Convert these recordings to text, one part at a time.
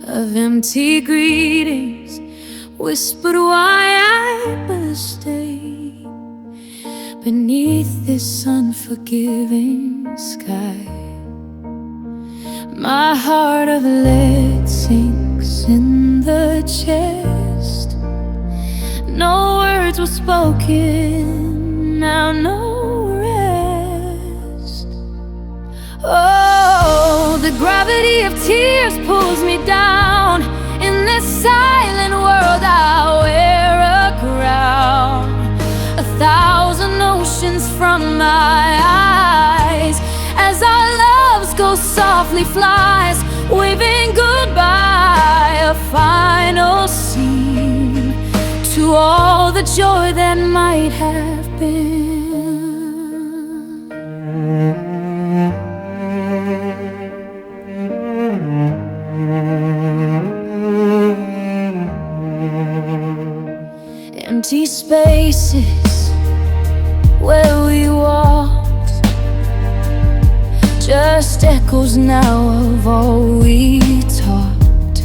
of empty greetings, whispered why I must stay beneath this unforgiving sky. My heart of lead sinks in the chest. No words were spoken, now no rest. Oh, the gravity of tears pulls me down. In this silent world I wear a crown. 1,000 oceans from my eyes as our loves go softly flies, waving goodbye, a final scene to all the joy that might have been. Empty spaces where we walked, just echoes now of all we talked.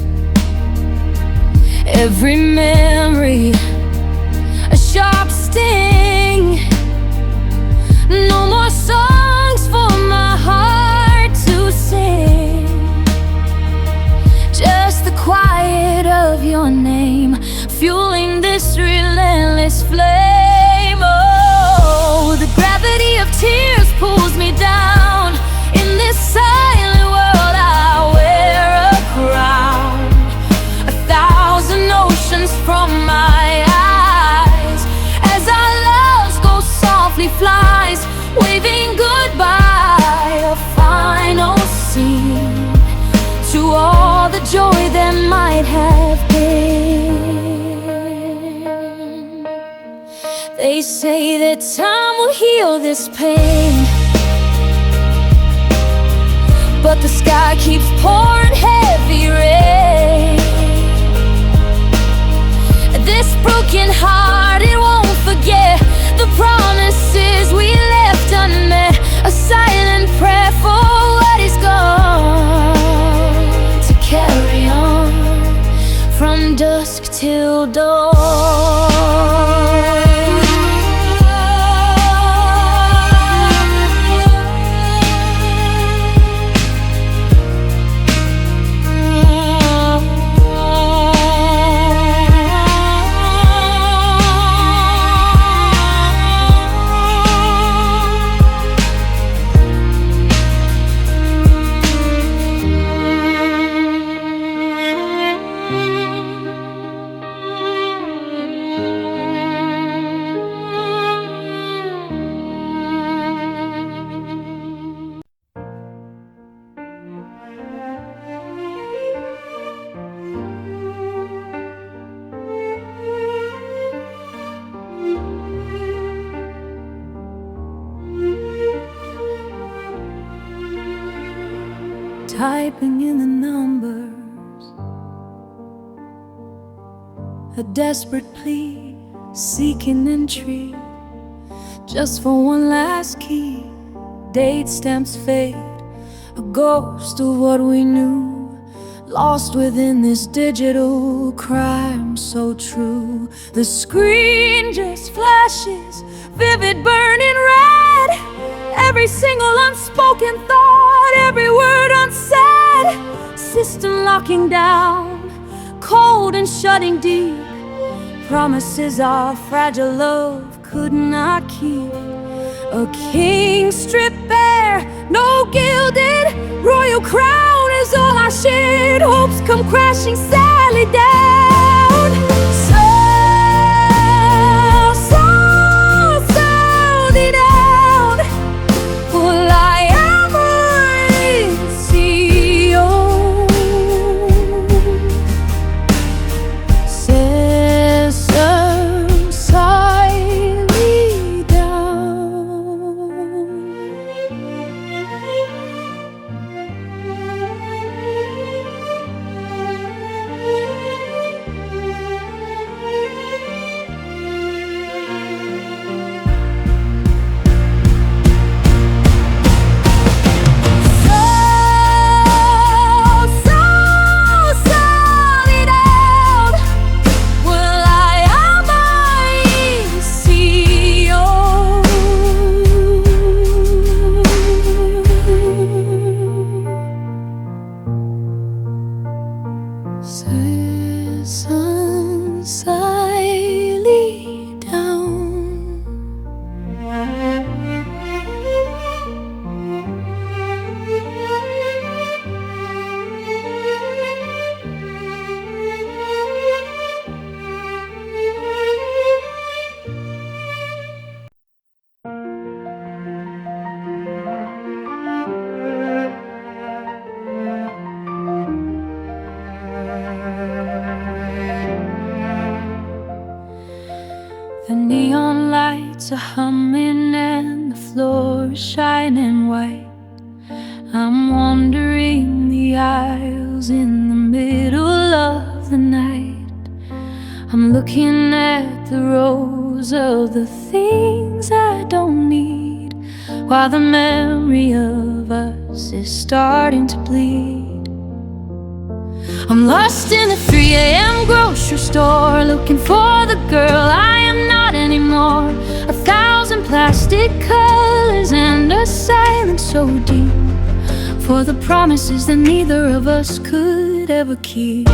Every memory a sharp sting. No more songs for my heart to sing, just the quiet of your name fueling this relentless flame. Oh, the gravity of tears pulls me down. In this silent world I wear a crown. 1,000 oceans from my eyes as our loves go softly flies, waving goodbye, a final scene to all the joy that might have been. They say that time will heal this pain, but the sky keeps pouring heavy rain. This broken heart, it won't forget the promises we left unmet, a silent prayer for what is gone, to carry on from dusk till dawn. Typing in the numbers, a desperate plea, seeking entry just for one last key. Date stamps fade, a ghost of what we knew, lost within this digital crime so true. The screen just flashes, vivid burning red, every single unspoken thought, every word unsaid. System locking down, cold and shutting deep. Promises our fragile love could not keep. A king stripped bare, no gilded royal crown is all I shared. Hopes come crashing sadly down. Sounding out. Will I ever see you? System silently down. 세상살이 down. The neon lights are humming and the floor is shining white. I'm wandering the aisles in the middle of the night. I'm looking at the rows of the things I don't need, while the memory of us is starting to bleed. I'm lost in the 3 a.m. grocery store, looking for the girl I am not anymore. 1,000 plastic colors and a silence so deep, for the promises that neither of us could ever keep.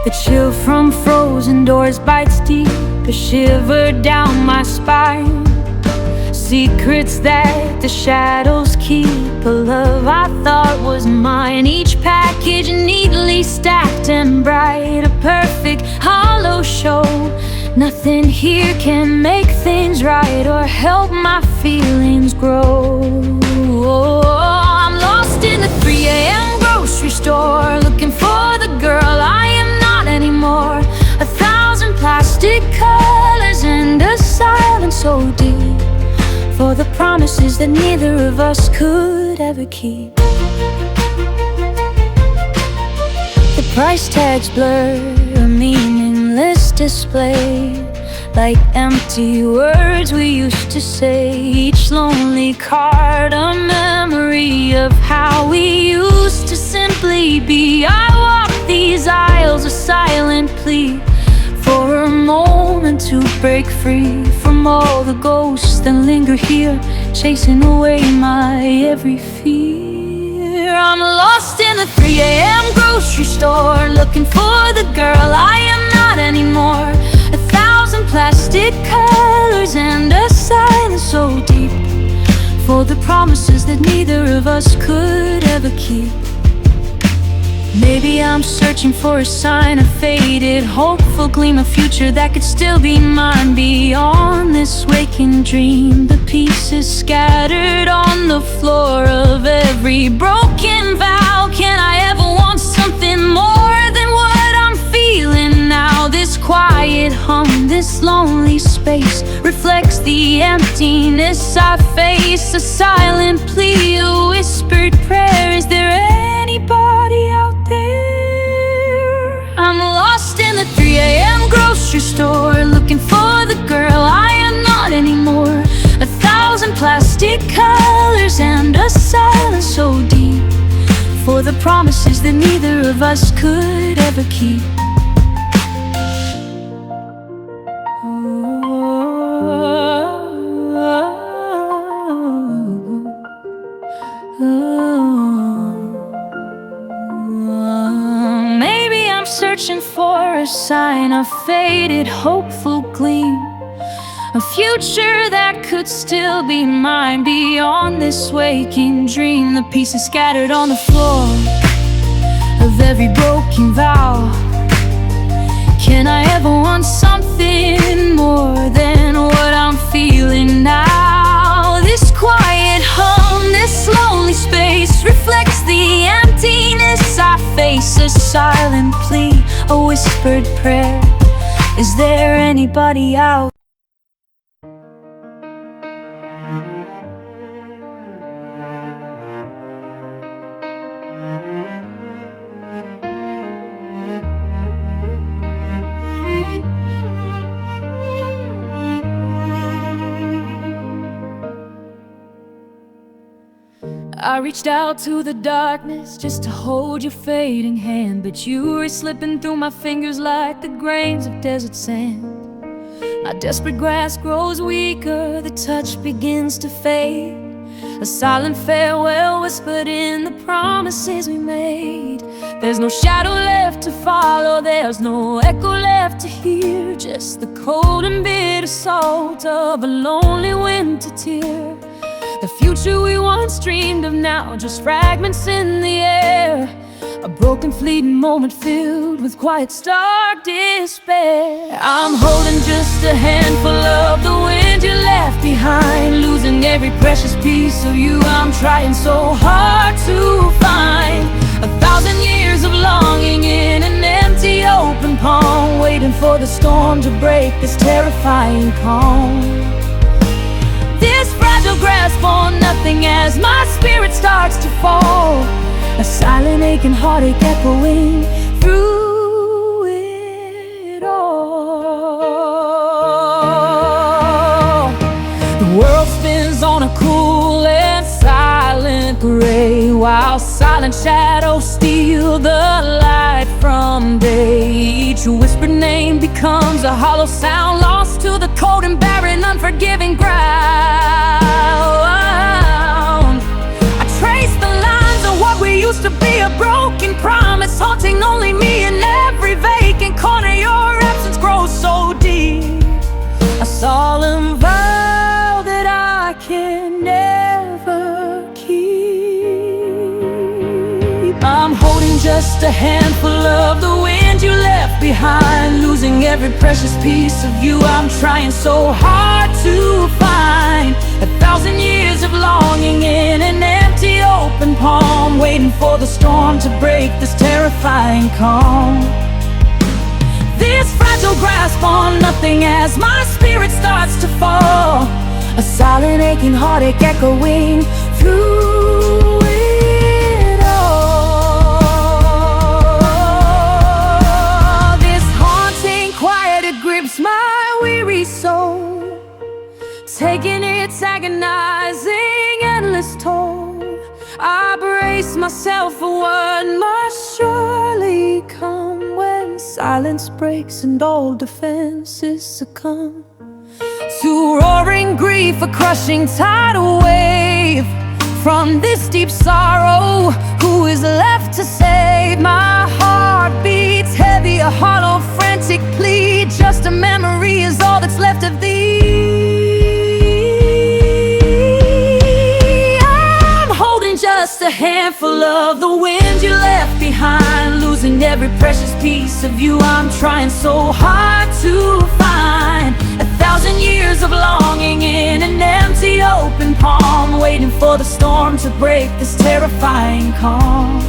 The chill from frozen doors bites deep, a shiver down my spine. Secrets that the shadows keep, a love I thought was mine. Each package neatly stacked and bright, a perfect hollow show. Nothing here can make things right or help my feelings grow. I'm lost in the 3 a.m. grocery store, looking for the girl I am not anymore. 1,000 plastic colors and a silence so deep, for the promises that neither of us could ever keep. The price tags blur, a meaningless display, like empty words we used to say. Each lonely card a memory of how we used to simply be. I walk these aisles, a silent plea for a moment to break free from all the ghosts that linger here, chasing away my every fear. I'm lost in the 3 a.m. grocery store, looking for the girl I am not anymore. 1,000 plastic colors and a silence so deep, for the promises that neither of us could ever keep. Maybe I'm searching for a sign, a faded, hopeful gleam of future that could still be mine. Beyond this waking dream, the pieces scattered on the floor of every broken vow. Can I ever want something more than what I'm feeling now? This quiet hum, this lonely space reflects the emptiness I face. A silent plea, a whispered prayer. Is there anybody out there? I'm lost in the 3 a.m. grocery store, looking for the girl I am not anymore. 1,000 plastic colors and a silence so deep, for the promises that neither of us could ever keep. Maybe I'm searching for a sign, a faded, hopeful gleam, a future that could still be mine. Beyond this waking dream, the pieces scattered on the floor of every broken vow. Can I ever want something more than what I'm feeling now? This quiet hum, this lonely space reflects the emptiness I face. A silent plea, a whispered prayer. Is there anybody out? I reached out to the darkness just to hold your fading hand, but you were slipping through my fingers like the grains of desert sand. My desperate grasp grows weaker, the touch begins to fade. a silent farewell whispered in the promises we made. There's no shadow left to follow, there's no echo left to hear, just the cold and bitter salt of a lonely winter tear. The future we once dreamed of now, just fragments in the air. A broken fleeting moment filled with quiet stark despair. I'm holding just a handful of the wind you left behind, losing every precious piece of you I'm trying so hard to find. 1,000 years of longing in an empty open palm, waiting for the storm to break this terrifying calm. This fragile grasp on nothing as my spirit starts to fall, a silent aching heartache echoing through it all. The world spins on a cool and silent gray, while silent shadows steal the light from day. Each whispered name becomes a hollow sound, lost to the cold and barren, unforgiving ground. I trace the lines of what we used to be, a broken promise haunting only me. In every vacant corner your absence grows so deep, a solemn vow that I can never keep. I'm holding just a handful of the wind you left behind, losing every precious piece of you I'm trying so hard to find. 1,000 years of longing in an empty open palm, waiting for the storm to break this terrifying calm. This fragile grasp on nothing as my spirit starts to fall, a silent aching heartache echoing through it all. This haunting quiet, it grips my weary soul, taking its agonizing endless toll. I brace myself for what must surely come, when silence breaks and all defenses succumb to roaring grief, a crushing tidal wave. From this deep sorrow, who is left to save? My heart beats heavy, a hollow frantic plea, just a memory is all that's left of thee. Just a handful of the wind you left behind, losing every precious piece of you I'm trying so hard to find. 1,000 years of longing in an empty open palm, waiting for the storm to break this terrifying calm.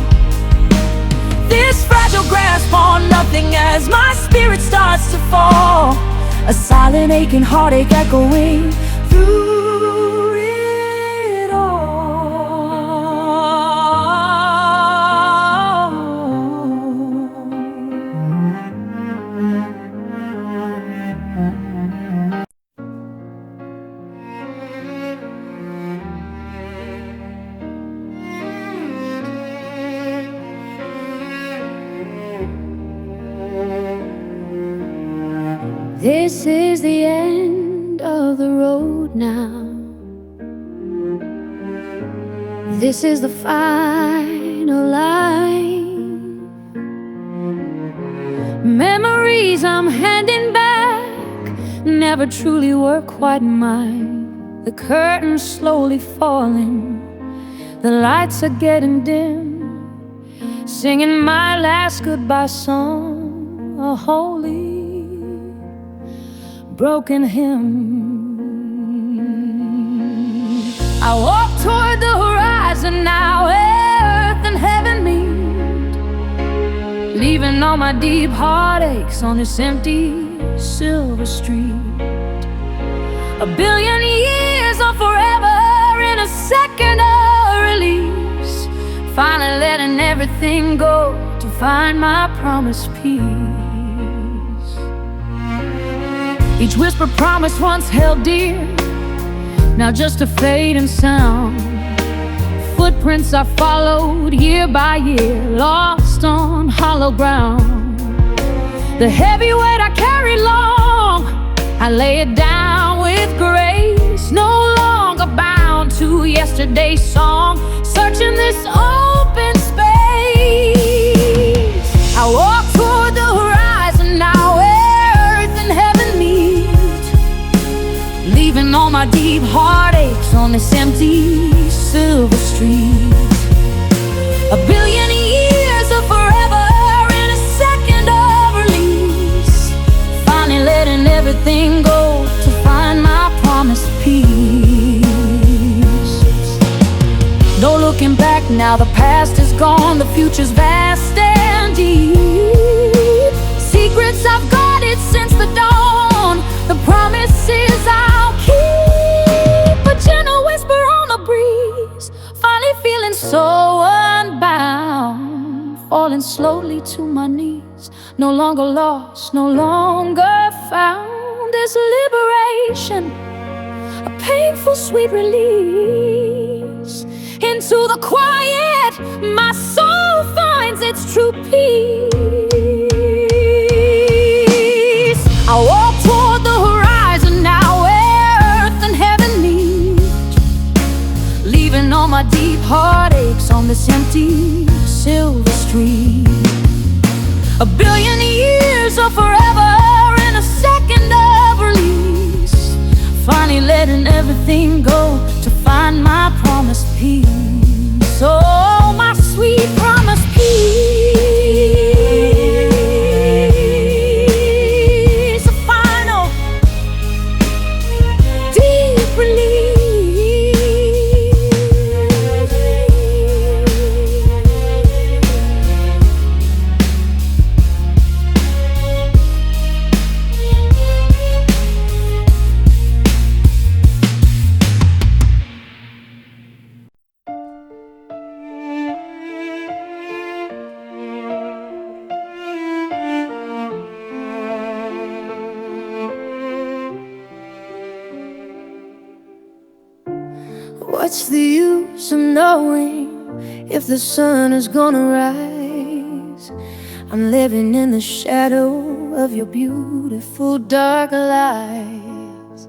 This fragile grasp on nothing as my spirit starts to fall, a silent aching heartache echoing through. This is the end of the road now. This is the final line. Memories I'm handing back never truly were quite mine. The curtain's slowly falling, the lights are getting dim, singing my last goodbye song, a holy broken hymn. I walk toward the horizon now, earth and heaven meet, leaving all my deep heartaches on this empty silver street. 1 billion years or forever in a second of release, finally letting everything go to find my promised peace. Each whisper promise once held dear, now just a fading sound. Footprints I followed year by year, lost on hollow ground. The heavy weight I carried long, I lay it down with grace, no longer bound to yesterday's song, searching this open space. I walk toward the horizon now, where earth and heaven meet, leaving all my deep heartaches on this empty silver street. A billion years of forever in a second of release, finally letting everything go to find my promised peace. No looking back now, the past is gone, the future's vast and deep. Secrets I've guarded since the dawn, the promises I'll keep. A gentle whisper on the breeze, finally feeling so unbound, falling slowly to my knees. No longer lost, no longer found. There's liberation, a painful sweet release. Into the quiet, my soul finds its true peace. I walk toward the horizon now, where earth and heaven meet, leaving all my deep heartaches on this empty silver street. A billion years of forever in a second of release, finally letting everything go to find my promised peace. Oh, my sweet promised peace. A final, deep release. What's the use of knowing if the sun is gonna rise? I'm living in the shadow of your beautiful dark lies.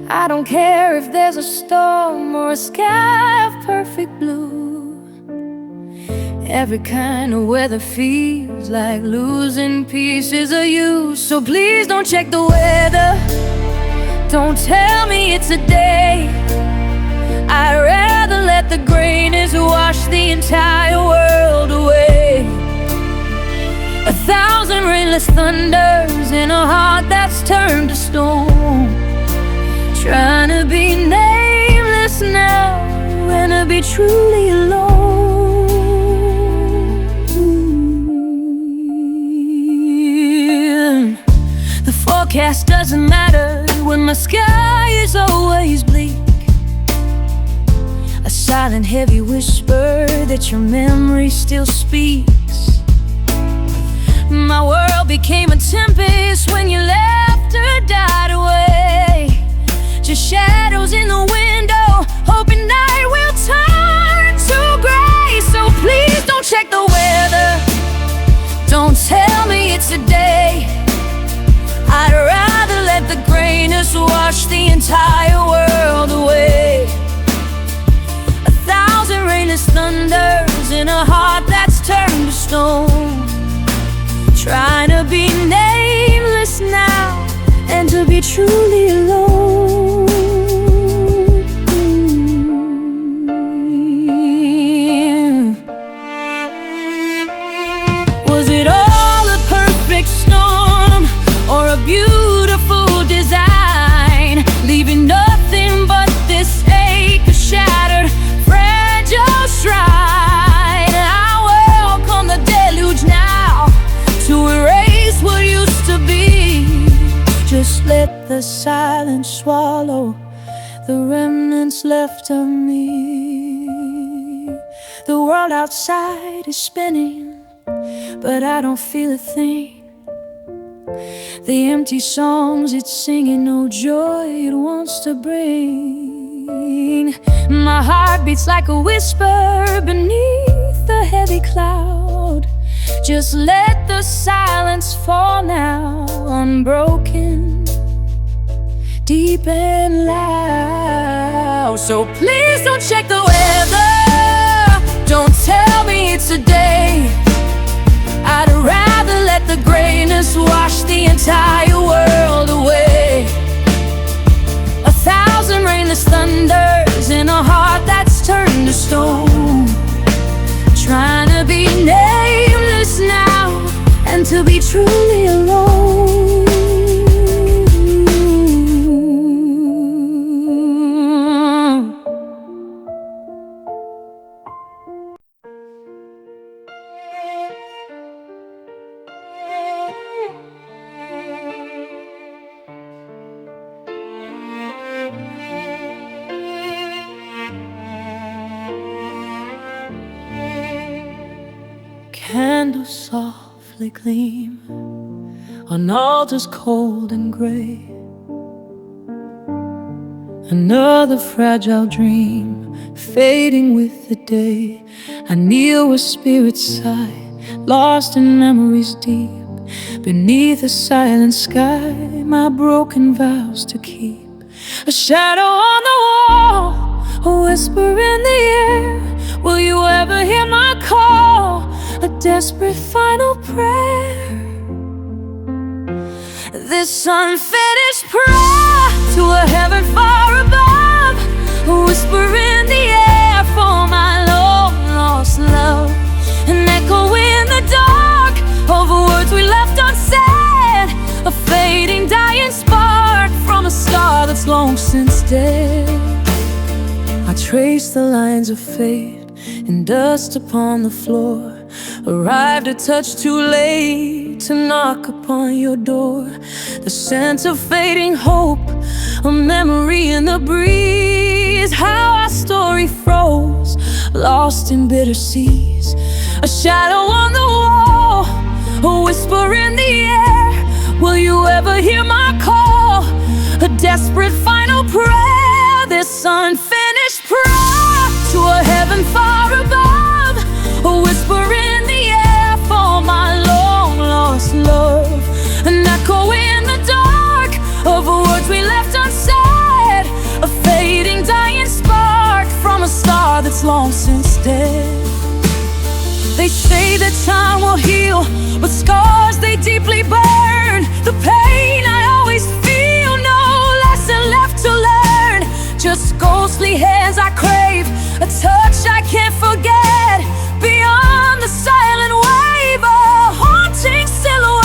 I don't care if there's a storm or a sky of perfect blue. Every kind of weather feels like losing pieces of you. So please don't check the weather, don't tell me it's a day. I'd rather let the grayness wash the entire world away. 1,000 rainless thunders in a heart that's turned to stone, trying to be nameless now and to be truly alone. The forecast doesn't matter when my sky is always bleak. A silent heavy whisper that your memory still speaks. My world became a tempest when you left or died away. Just shadows in the window, hoping night will turn to gray. So please don't check the weather, don't tell me it's a day. I'd rather let the grayness wash the entire world away. 1,000 rainless thunders in a heart that's turned to stone, trying to be nameless now and to be truly alone. Was it all a perfect storm or a beautiful design, leaving nothing but this ache, a shattered, fragile shrine? I welcome the deluge now to erase what used to be. Just let the silence swallow the remnants left of me. The world outside is spinning, but I don't feel a thing. The empty songs it's singing, no joy it wants to bring. My heart beats like a whisper beneath the heavy cloud. Just let the silence fall now, unbroken. deep and loud. So please don't check the weather, don't tell me it's a day. I'd rather let the grayness wash the entire world away. 1,000 rainless thunders in a heart that's turned to stone. Trying to be nameless now and to be truly alone. Candles softly gleam on altars cold and gray. Another fragile dream fading with the day. I kneel where spirits sigh, lost in memories deep. Beneath a silent sky, my broken vows to keep. A shadow on the wall, a whisper in the air. Will you ever hear my call? A desperate final prayer. This unfinished prayer to a heaven far above. A whisper in the air for my long lost love. An echo in the dark of words we left unsaid. A fading, dying spark from a star that's long since dead. I trace the lines of fate in dust upon the floor. Arrived a touch too late to knock upon your door. The sense of fading hope, a memory in the breeze. How our story froze, lost in bitter seas. A shadow on the wall, a whisper in the air. Will you ever hear my call? A desperate final prayer. This unfinished prayer to a heaven far above. A whisper in the air for my long lost love. An echo in the dark of words we left unsaid. A fading, dying spark from a star that's long since dead. They say that time will heal, but scars they deeply burn. The pain I always feel, no lesson left to learn. Just ghostly hands I crave, a touch I can't forget. Beyond the silent wave, a haunting silhouette.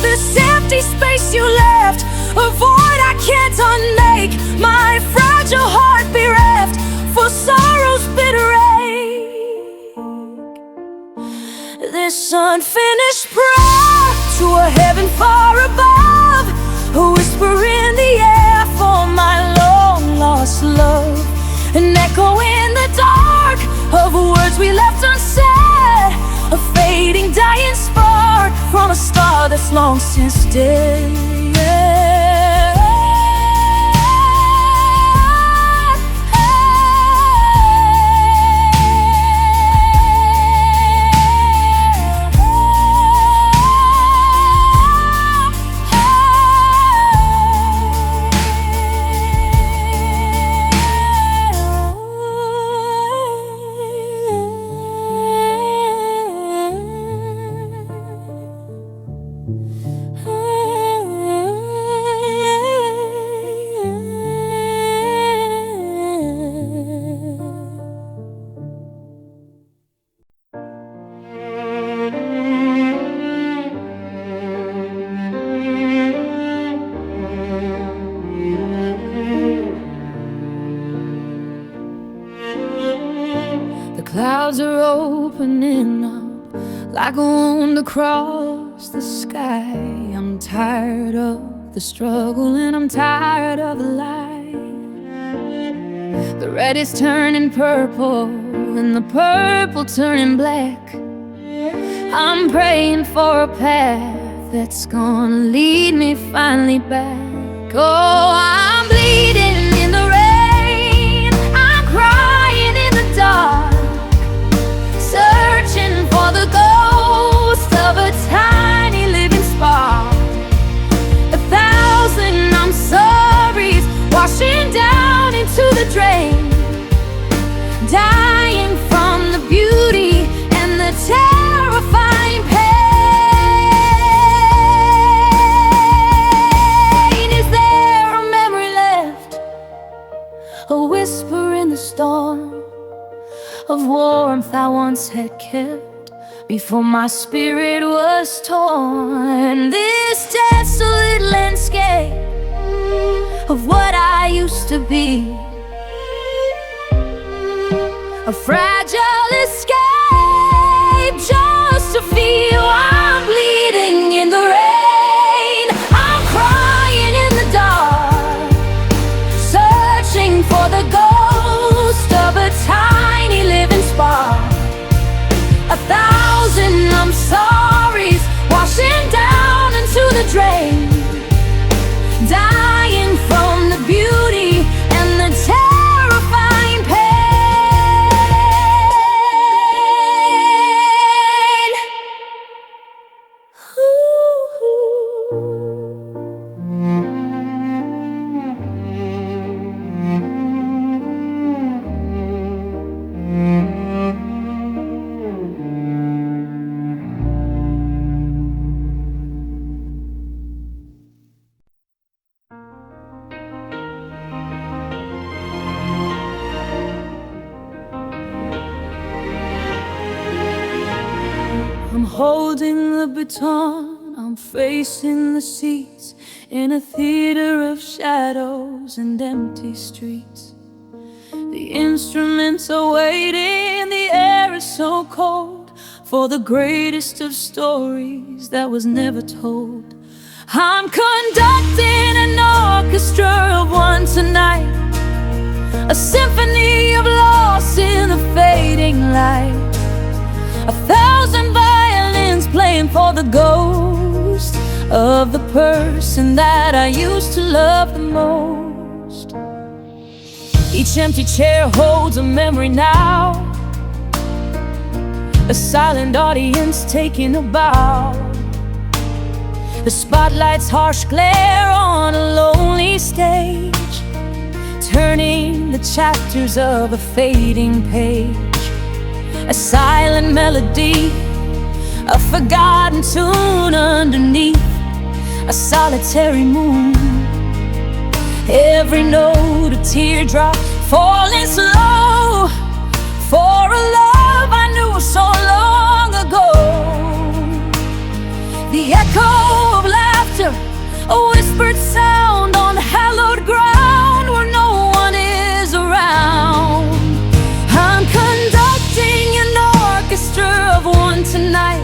This empty space you left, a void I can't unmake. My fragile heart bereft for sorrow's bitter ache. This unfinished prayer to a heaven far above. A whisper in the air for my long lost love. An echo in the dark of words we left unsaid. A fading, dying spark from a star that's long since dead. Clouds are opening up like a wound across the sky. I'm tired of the struggle and I'm tired of the lie. The red is turning purple and the purple turning black. I'm praying for a path that's gonna lead me finally back. Oh, I'm bleeding in the rain, I'm crying in the dark, searching for the ghost the drain, dying from the beauty and the terrifying pain. Is there a memory left, a whisper in the storm of warmth I once had kept before my spirit was torn? This desolate landscape of what I used to be, a fragile escape just to feel I'm bleeding in the rain. I'm crying in the dark, searching for the ghost of a tiny living spark. 1,000 I'm sorry's washing down into the drain, dying from the beauty and the terrifying pain. I'm holding the baton, I'm facing the seats in a theater of shadows and empty streets. The instruments are waiting, the air is so cold for the greatest of stories that was never told. I'm conducting an orchestra of one tonight, a symphony of loss in the fading light. 1,000 violins playing for the ghost of the person that I used to love the most. Each empty chair holds a memory now, a silent audience taking a bow. The spotlight's harsh glare on a lonely stage, turning the chapters of a fading page. A silent melody, a forgotten tune underneath a solitary moon. Every note a teardrop falling slow for a love I knew so long ago. The echo of laughter, a whispered sound on hallowed ground where no one is around. I'm conducting an orchestra of one tonight,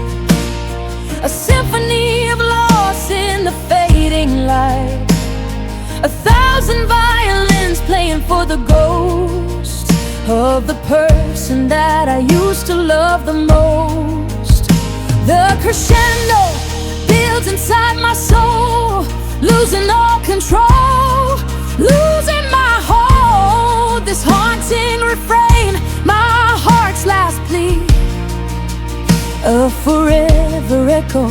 a symphony of loss in the fading light. 1,000 violins playing for the ghost of the person that I used to love the most. The crescendo builds inside my soul, losing all control, losing my hold. This haunting refrain, my heart's last plea, a forever echo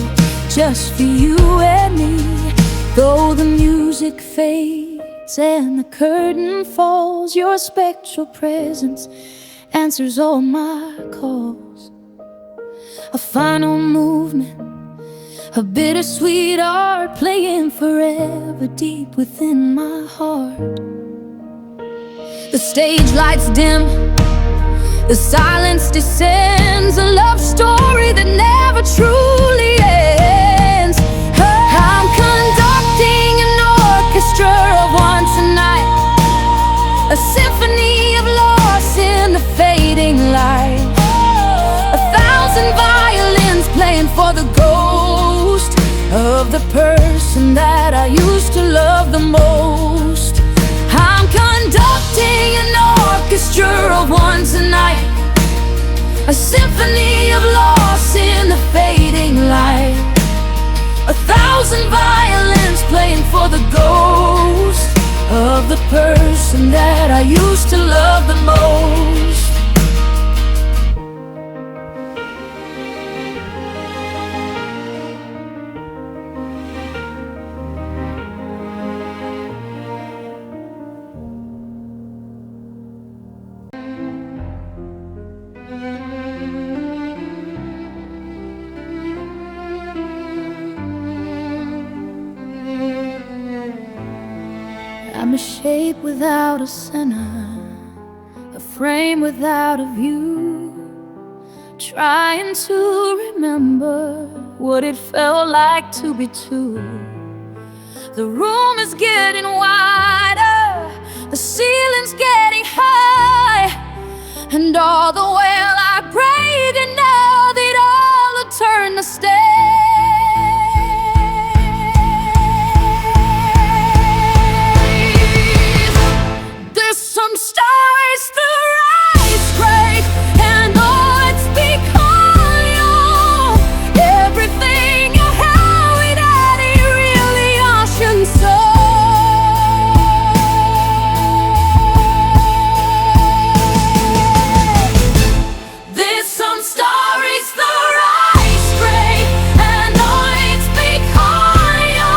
just for you and me. Though the music fades and the curtain falls, your spectral presence answers all my calls. A final movement, a bittersweet art playing forever deep within my heart. The stage lights dim, the silence descends, a love story that never truly ends. I'm conducting an orchestra of one tonight, a symphony of loss in the fading light. 1,000 violins playing for the ghost of the person that I used to love the most. I'm conducting an orchestra of one tonight, a symphony of loss in the fading light. 1,000 violins playing for the ghost of the person that I used to love the most. a shape without a center, a frame without a view, trying to remember what it felt like to be two. The room is getting wider, the ceiling's getting high, and all the while I pray that now they'd all have turned to stay. There's some stars the rise break, and oh, it's because you, everything you have without it really ocean so. There's some stories the rise break, and oh, it's because you,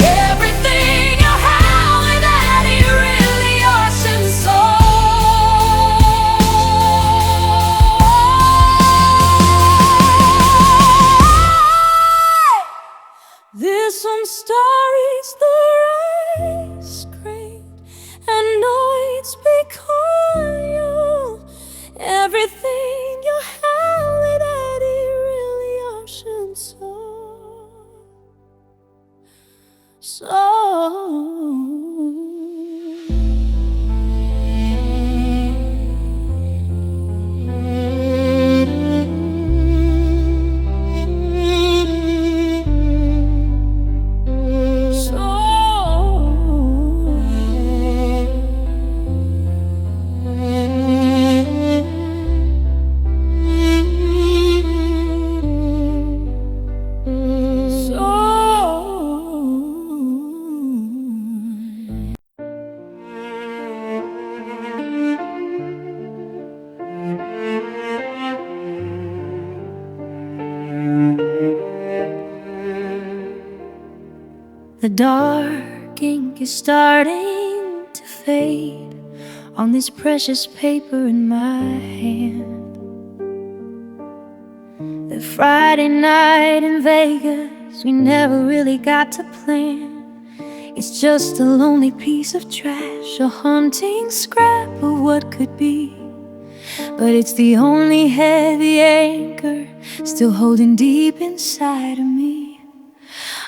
everything you have without it really ocean so. There's some stories the rise great, and know it's because you, everything you have without it really ocean The dark ink is starting to fade on this precious paper in my hand. The Friday night in Vegas we never really got to plan. It's just a lonely piece of trash, a haunting scrap of what could be. But it's the only heavy anchor still holding deep inside of me.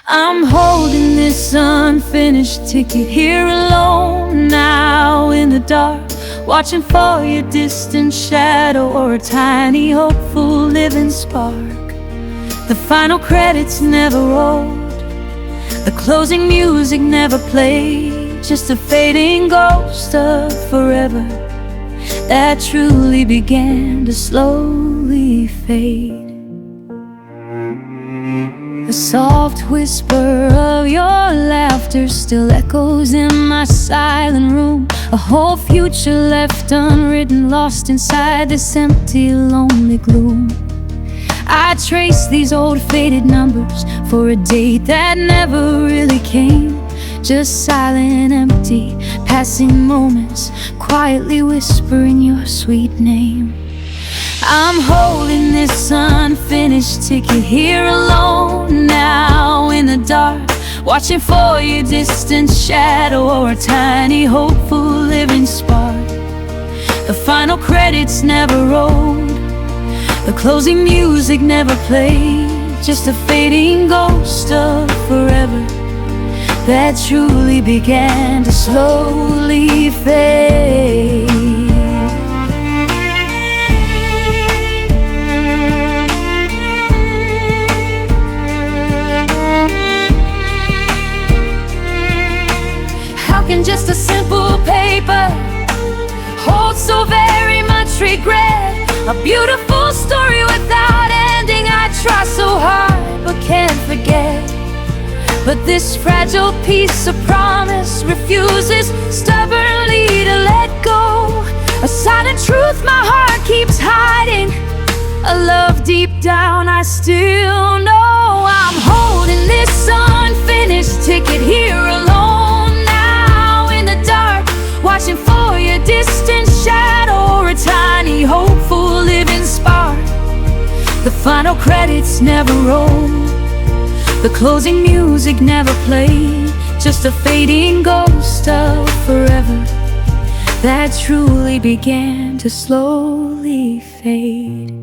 I'm holding this unfinished ticket here alone now in the dark, watching for your distant shadow or a tiny hopeful living spark. The final credits never rolled, the closing music never played, just a fading ghost of forever that truly began to slowly fade. The soft whisper of your laughter still echoes in my silent room. A whole future left unwritten, lost inside this empty, lonely gloom. I trace these old faded numbers for a date that never really came. Just silent, empty, passing moments, quietly whispering your sweet name. I'm holding this unfinished ticket here alone now in the dark, watching for your distant shadow or a tiny hopeful living spark. The final credits never rolled, the closing music never played, just a fading ghost of forever that truly began to slowly fade. How can just a simple paper hold so very much regret? A beautiful story without ending. I try so hard but can't forget. But this fragile piece of promise refuses stubbornly to let go. A silent truth my heart keeps hiding, a love deep down I still know. I'm holding this unfinished ticket here alone now in the dark, watching for your distant shadow or a tiny hopeful living spark. The final credits never roll, the closing music never played, just a fading ghost of forever that truly began to slowly fade.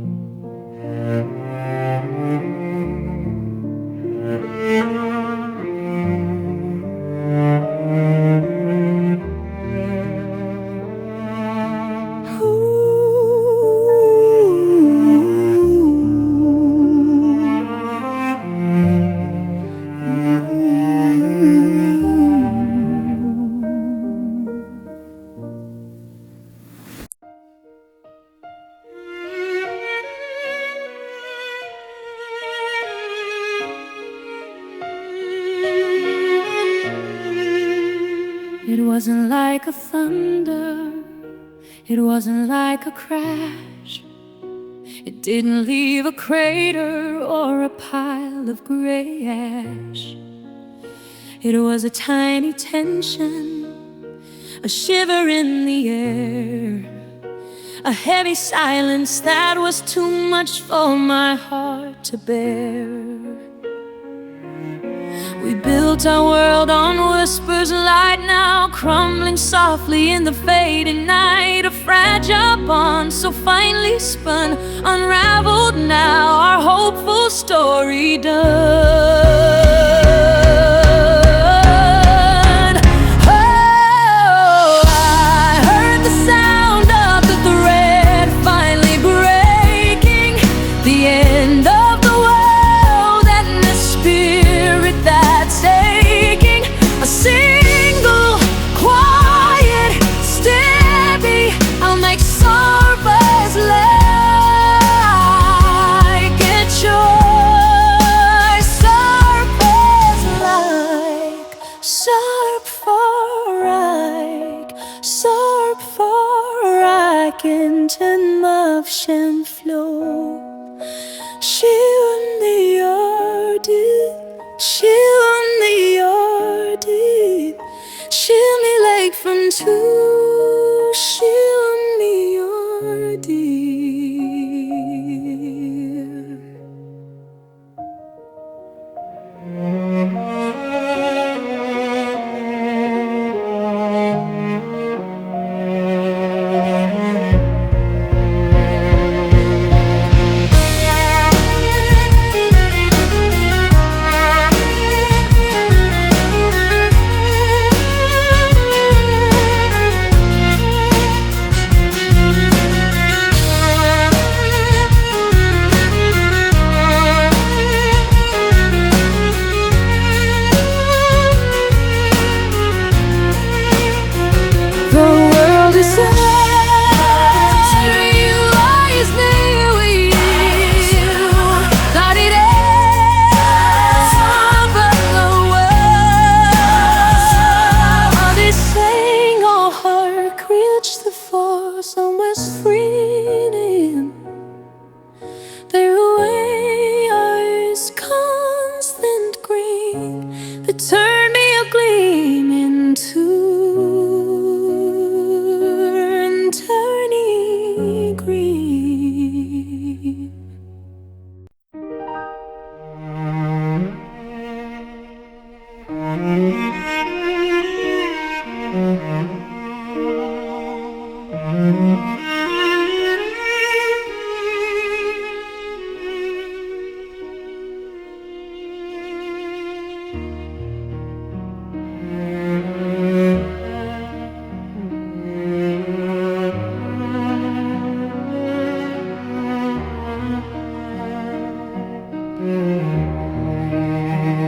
It wasn't like a thunder, it wasn't like a crash. It didn't leave a crater or a pile of gray ash. It was a tiny tension, a shiver in the air, a heavy silence that was too much for my heart to bear. We built our world on whispers, light now crumbling softly in the fading night. A fragile bond so finely spun, unraveled now, our hopeful story done. Oh, I heard the sound of the thread finally breaking, the end of the world and the spirit that's aching. A single, quiet, steady, I'll make surface like a choice. Surface like, surf for I can turn my flow. Shimmy lake from two, shimmy your dear. Turn me a gleam into turning green.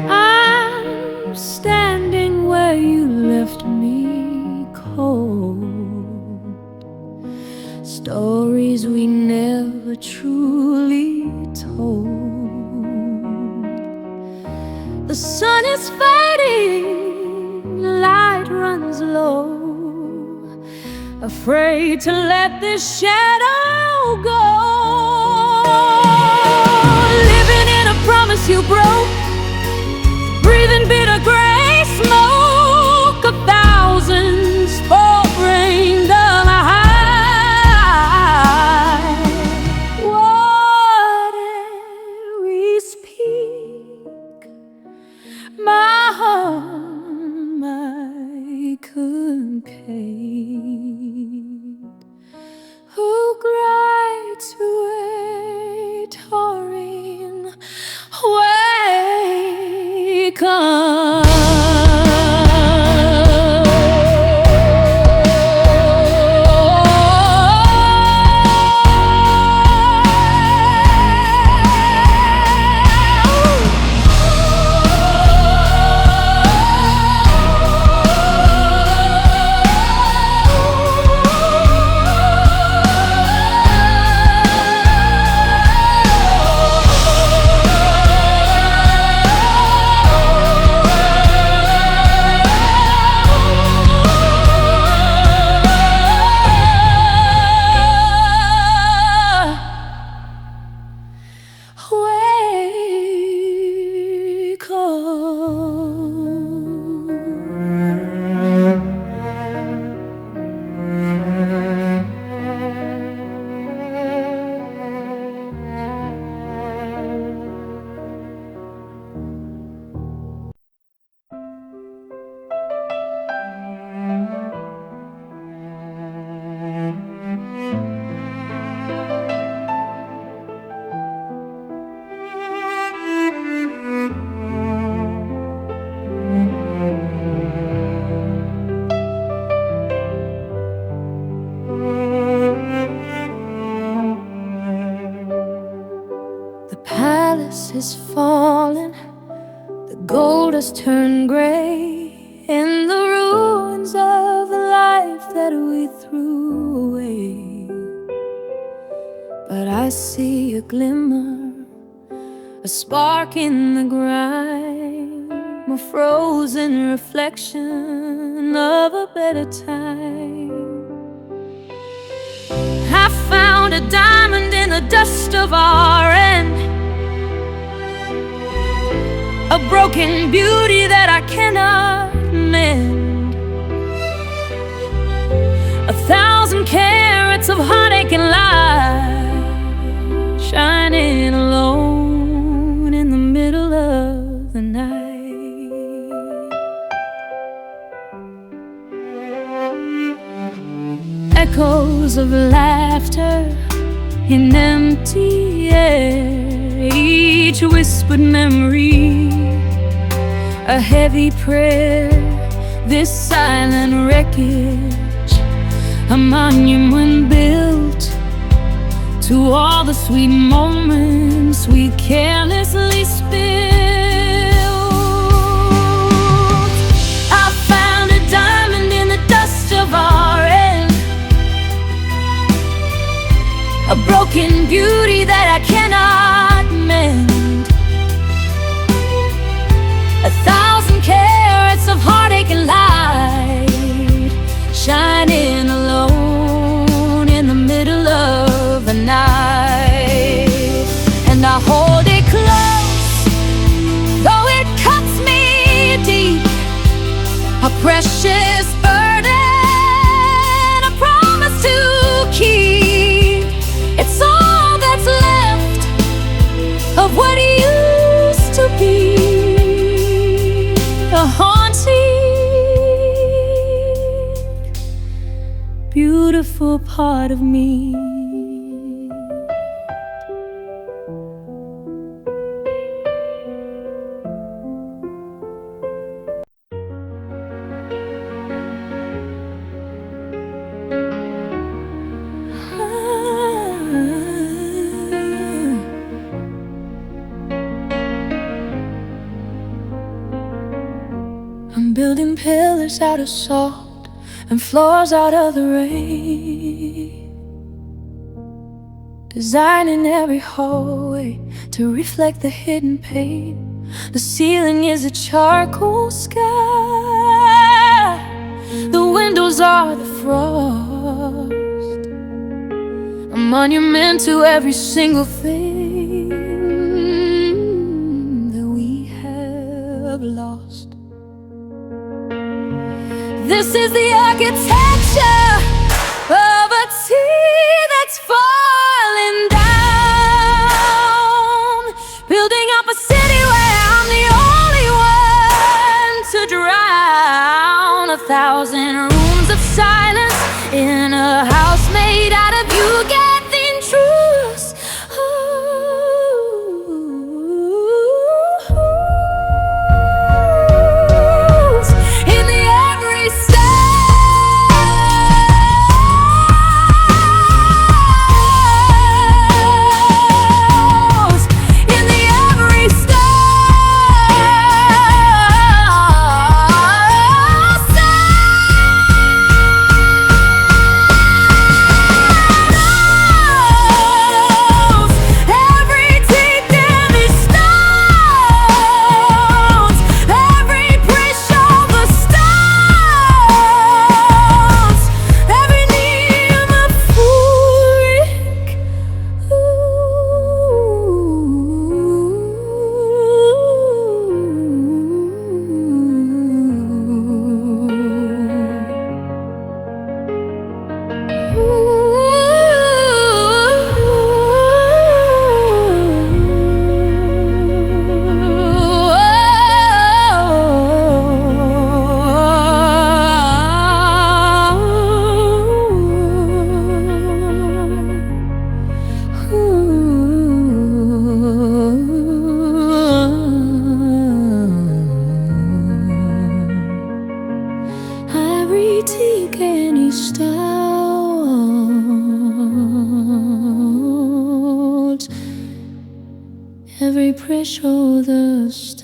I'm standing where you left me cold. Stories we never truly told. The sun is fading, light runs low. Afraid to let this shadow go. Living in a promise you broke, breathing bitter gray smoke. 1,000 spoke rain down my high. Whatever we speak, my heart is falling, the gold has turned gray in the ruins of the life that we threw away. But I see a glimmer, a spark in the grime, a frozen reflection of a better time. I found a diamond in the dust of our end, a broken beauty that I cannot mend, 1,000 carats of heartache and light, shining alone in the middle of the night. Echoes of laughter in empty air, each whispered memory a heavy prayer. This silent wreckage, a monument built to all the sweet moments we carelessly spilled. I found a diamond in the dust of our end, a broken beauty that I cannot mend, 1,000 carats of heartache and light, shining alone in the middle of the night. And I hold it close, though it cuts me deep, a precious burden, a promise to keep. It's all that's left of what used to be, a haunting, beautiful part of me. I'm building pillars out of salt and floors out of the rain, designing every hallway to reflect the hidden pain. The ceiling is a charcoal sky, the windows are the frost, a monument to every single thing that we have lost. This is the architecture of a tea that's falling down, building up a city where I'm the only one to drown, 1,000 rooms of silence in a house made out of you getting truths. Take any stone pressure the stone.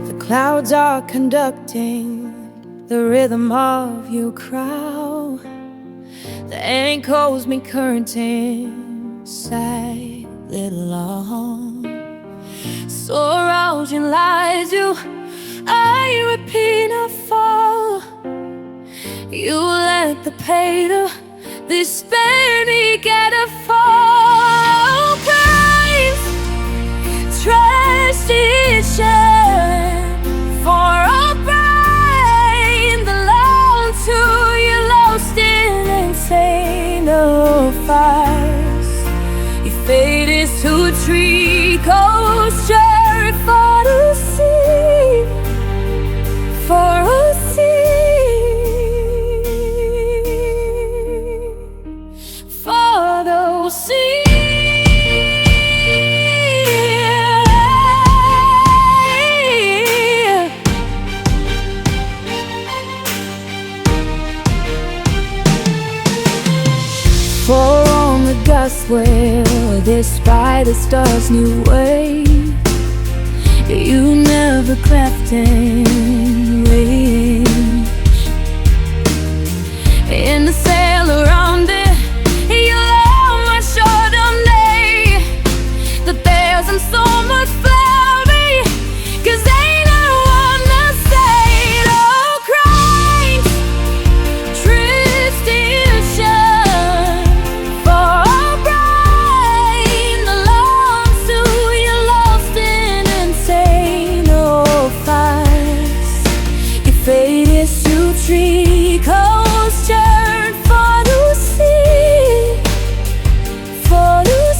The clouds are conducting the rhythm of your crowd. The ankles make current inside little long. So arousing lies you, I repeat, I fall. You let the pain of despair get a fall. Christ, transition for a brain that long to you, lost in insane fights. Your fate is to tree coaster for the sea, for a sea, for the sea. For on the gust where despite the stars' new way, you never cleft in range. In the sail around it, you love my Chardonnay. The bears and so much flurry, 'cause ain't no one to say no. Crying, Tristan, for a brain that longs to you, lost in insane fights. Your fate is to tree coaster for the sea, for the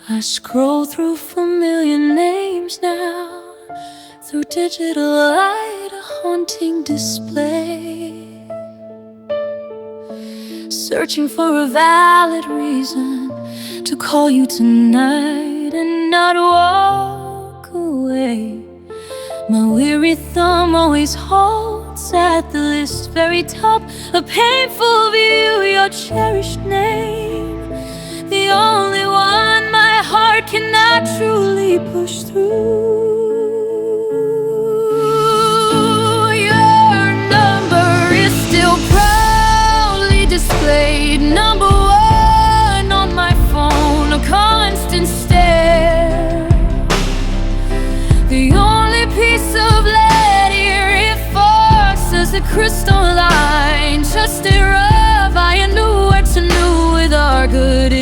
I scroll through familiar names now, through digital light, a haunting display, searching for a valid reason to call you tonight and not walk away. My weary thumb always holds at the list very top, a painful view, your cherished name, the only one my heart cannot truly push through. Your number is still proudly displayed, number one on my phone, a constant stare. The only piece of lead here, it forces a crystalline, just a rough. I knew where to know with our good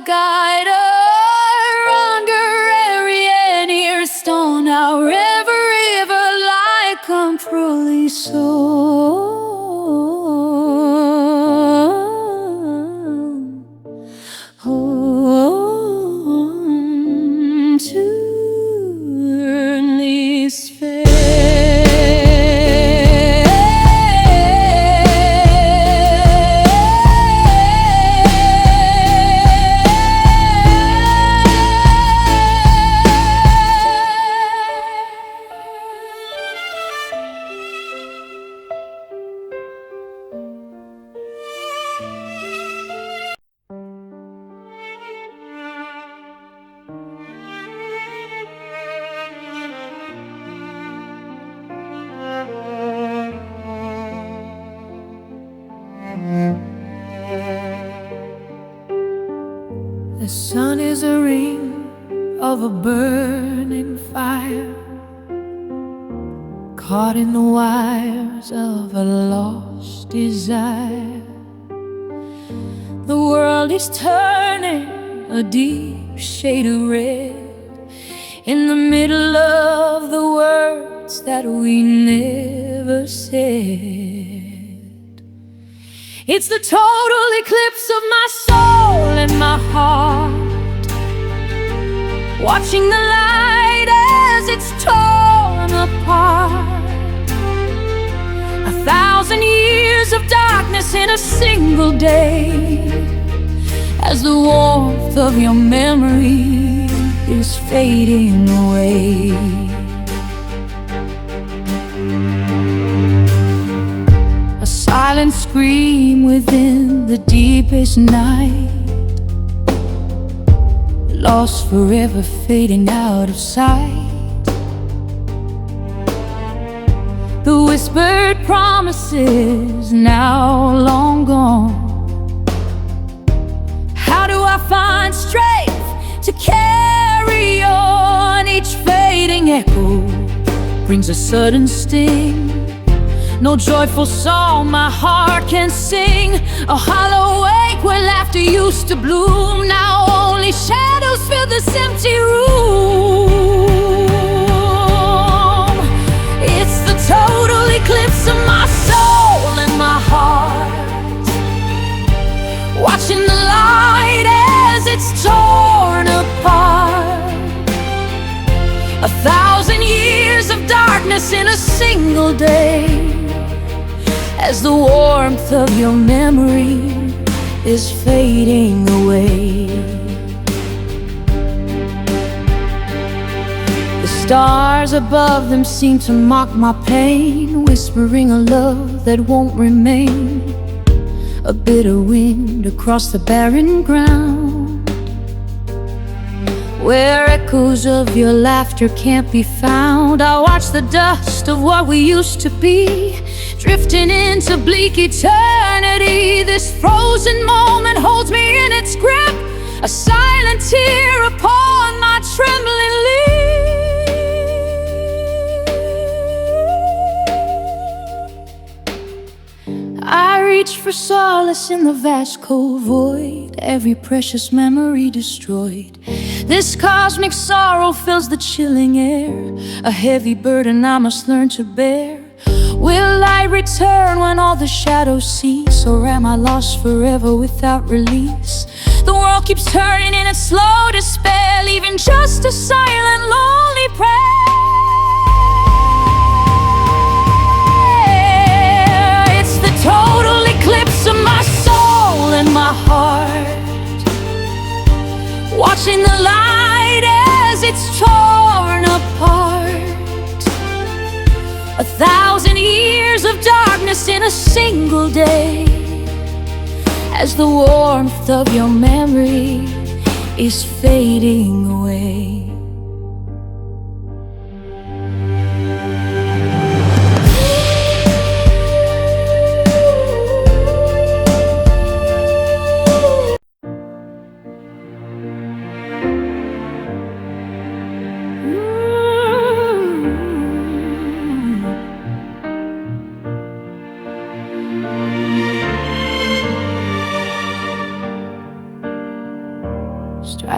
guide her under every ear stone. Our every river like completely so. Turn this face. The sun is a ring of a burning fire, caught in the wires of a lost desire. The world is turning a deep shade of red in the middle of the words that we never said. It's the total eclipse of my soul and my heart, watching the light as it's torn apart. 1,000 years of darkness in a single day, as the warmth of your memory is fading away. A silent scream within the deepest night, lost forever, fading out of sight. The whispered promises now long gone. How do I find strength to carry on? Each fading echo brings a sudden sting. No joyful song my heart can sing. A hollow ache where laughter used to bloom. Now only shadows fill this empty room. It's the total eclipse of my soul and my heart, watching the light as it's torn apart. 1,000 years of darkness in a single day, as the warmth of your memory is fading away. The stars above them seem to mock my pain, whispering a love that won't remain. A bitter wind across the barren ground, where echoes of your laughter can't be found. I watch the dust of what we used to be drifting into bleak eternity. This frozen moment holds me in its grip, a silent tear upon my trembling lid. I reach for solace in the vast cold void, every precious memory destroyed. This cosmic sorrow fills the chilling air, a heavy burden I must learn to bear. Will I return when all the shadows cease, or am I lost forever without release? The world keeps turning in its slow despair, leaving just a silent, lonely prayer. It's the total eclipse of my soul and my heart, watching the light as it's torn apart. 1,000 years of darkness in a single day, as the warmth of your memory is fading away.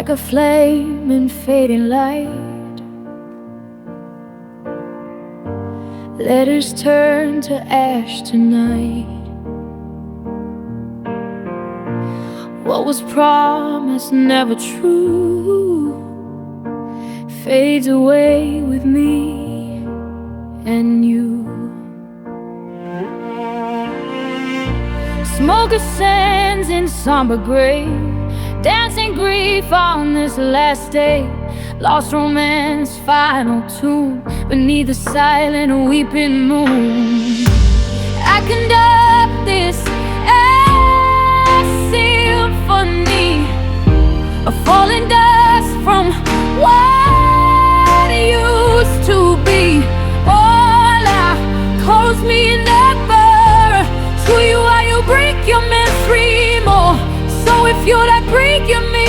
like a flame in fading light. Letters turn to ash tonight. What was promised, never true, fades away with me and you. Smoke ascends in somber gray, dancing grief on this last day. Lost romance, final tune beneath the silent weeping moon. I conduct this symphony of falling dust from what used to be. All I calls me never to you. Why you break your man free more? So if you like break your me.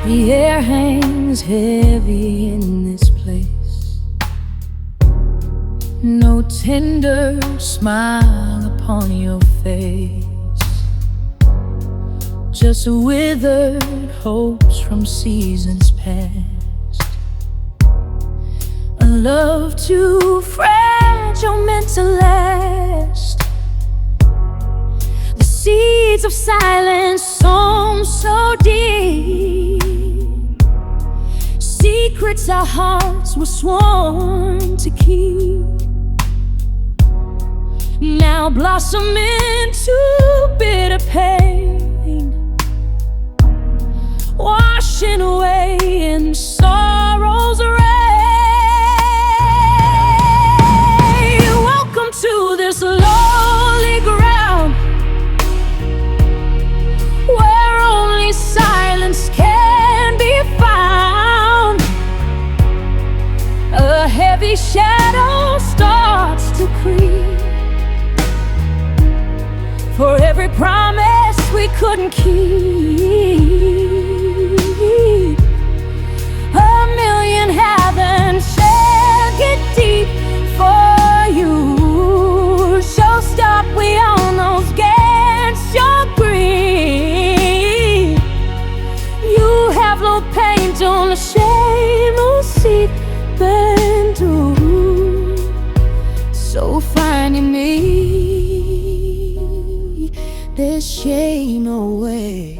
The air hangs heavy in this place. No tender smile upon your face, just withered hopes from seasons past. A love too fragile meant to last. The seeds of silence sown so deep, secrets our hearts were sworn to keep, now blossom into bitter pain, washing away in sorrow's rain. Welcome to this lonely ground, where only silence can be found. A heavy shadow starts to creep, for every promise we couldn't keep. A million heavens shall get deep for you. So stop, we all know against your greed. You have no pain, don't shame, no seed been through. So finding me, there's shame no waste.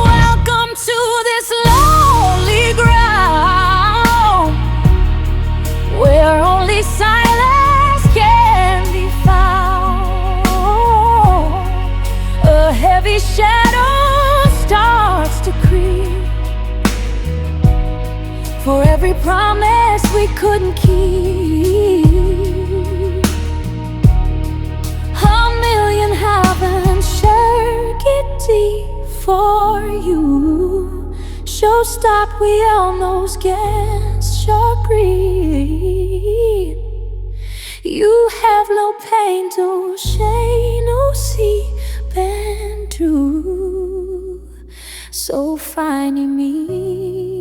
Welcome to this lonely ground, where only silence can be found. A heavy shadow starts to creep, for every promise we couldn't keep. A million heavens sure get deep for you. So stop, we all know against your greed. You have no pain to shame, no see been through. So finding me,